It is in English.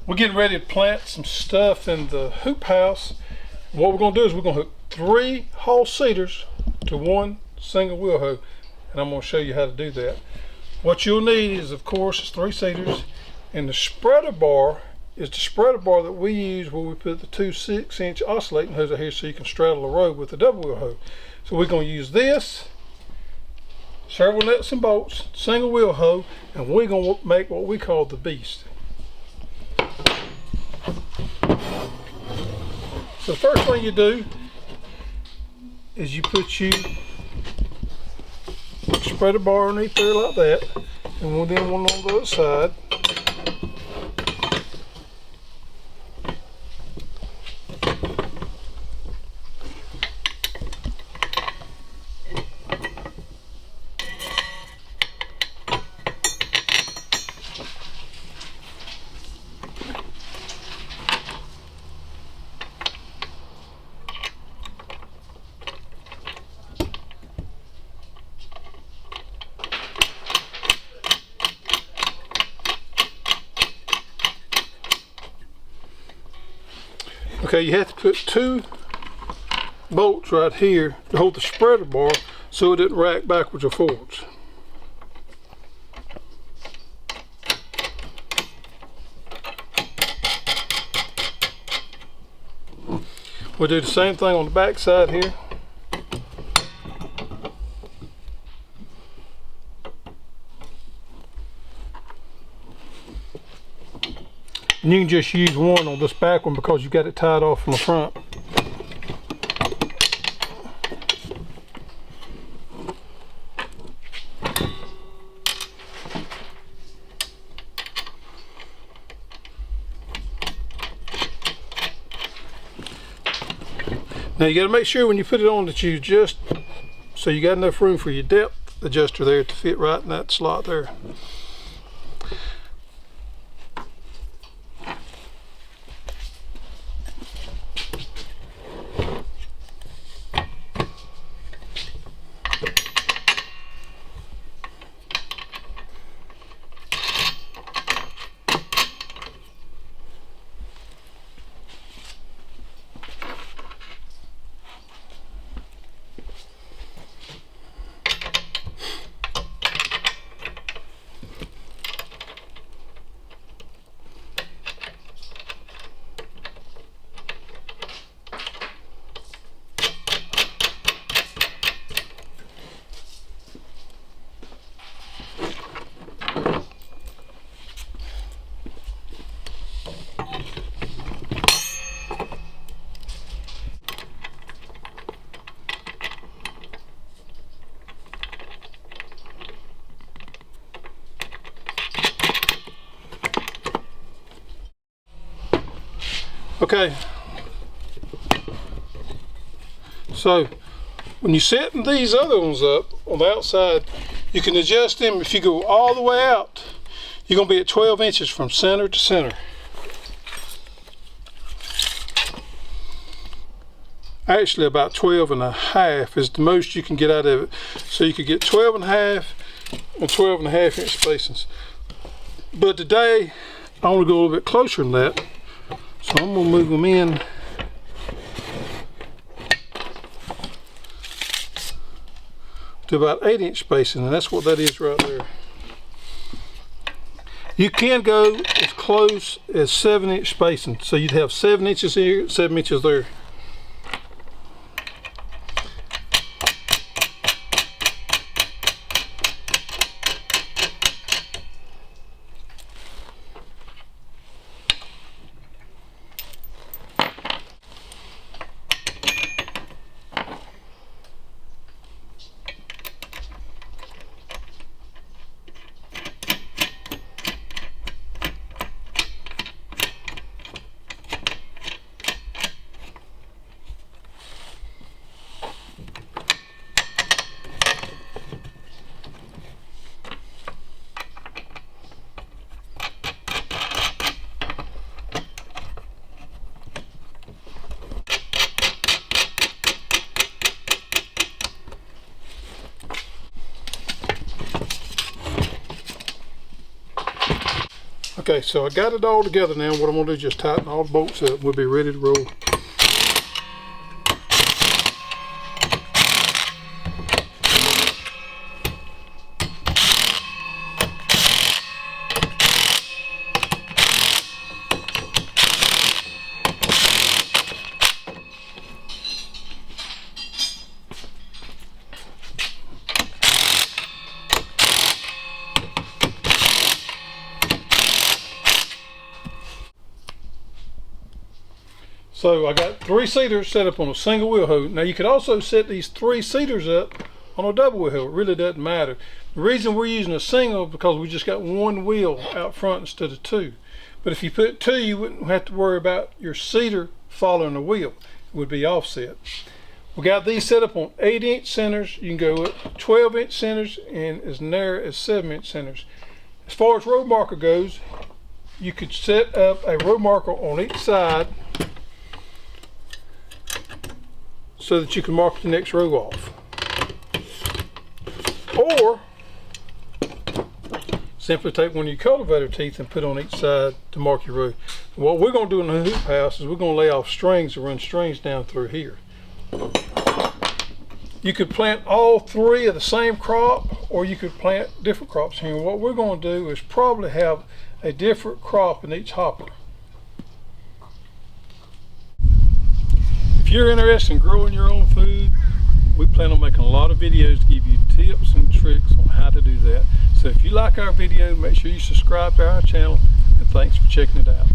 We're getting ready to plant some stuff in the hoop house. What we're going to do is we're going to hook 3 Hoss cedars to 1 single wheel hoe, and I'm going to show you how to do that. What you'll need is, of course, 3 cedars, and the spreader bar is the spreader bar that we use where we put the 2 6-inch oscillating hoes out here so you can straddle a row with the double wheel hoe. So we're going to use this, several nuts and bolts, single wheel hoe, and we're going to make what we call the beast. So the first thing you do is you put your spreader bar underneath there like that, and then one on the other side. Okay, you have to put 2 bolts right here to hold the spreader bar so it doesn't rack backwards or forwards. We'll do the same thing on the back side here. And you can just use one on this back one because you got it tied off from the front. Now you got to make sure when you put it on that you adjust so you got enough room for your depth adjuster there to fit right in that slot there. Okay, so when you're setting these other ones up on the outside, you can adjust them. If you go all the way out, you're going to be at 12 inches from center to center. Actually about 12.5 is the most you can get out of it. So you could get 12.5 and 12.5 inch spacings. But today I want to go a little bit closer than that. So I'm going to move them in to about 8-inch spacing, and that's what that is right there. You can go as close as 7-inch spacing, so you'd have 7 inches here, 7 inches there. Okay, so I got it all together now. What I'm gonna do is just tighten all the bolts up. We'll be ready to roll. So I got 3 seaters set up on a single wheel hoe. Now you could also set these 3 seaters up on a double wheel hoe. It really doesn't matter. The reason we're using a single is because we just got 1 wheel out front instead of 2. But if you put 2, you wouldn't have to worry about your seater following the wheel. It would be offset. We got these set up on 8-inch centers. You can go up 12-inch centers and as narrow as 7-inch centers. As far as road marker goes, you could set up a road marker on each side so that you can mark the next row off. Or simply take one of your cultivator teeth and put on each side to mark your row. What we're going to do in the hoop house is we're going to lay off strings to run strings down through here. You could plant all 3 of the same crop, or you could plant different crops here. What we're going to do is probably have a different crop in each hopper. If you're interested in growing your own food, we plan on making a lot of videos to give you tips and tricks on how to do that. So if you like our video, make sure you subscribe to our channel, and thanks for checking it out.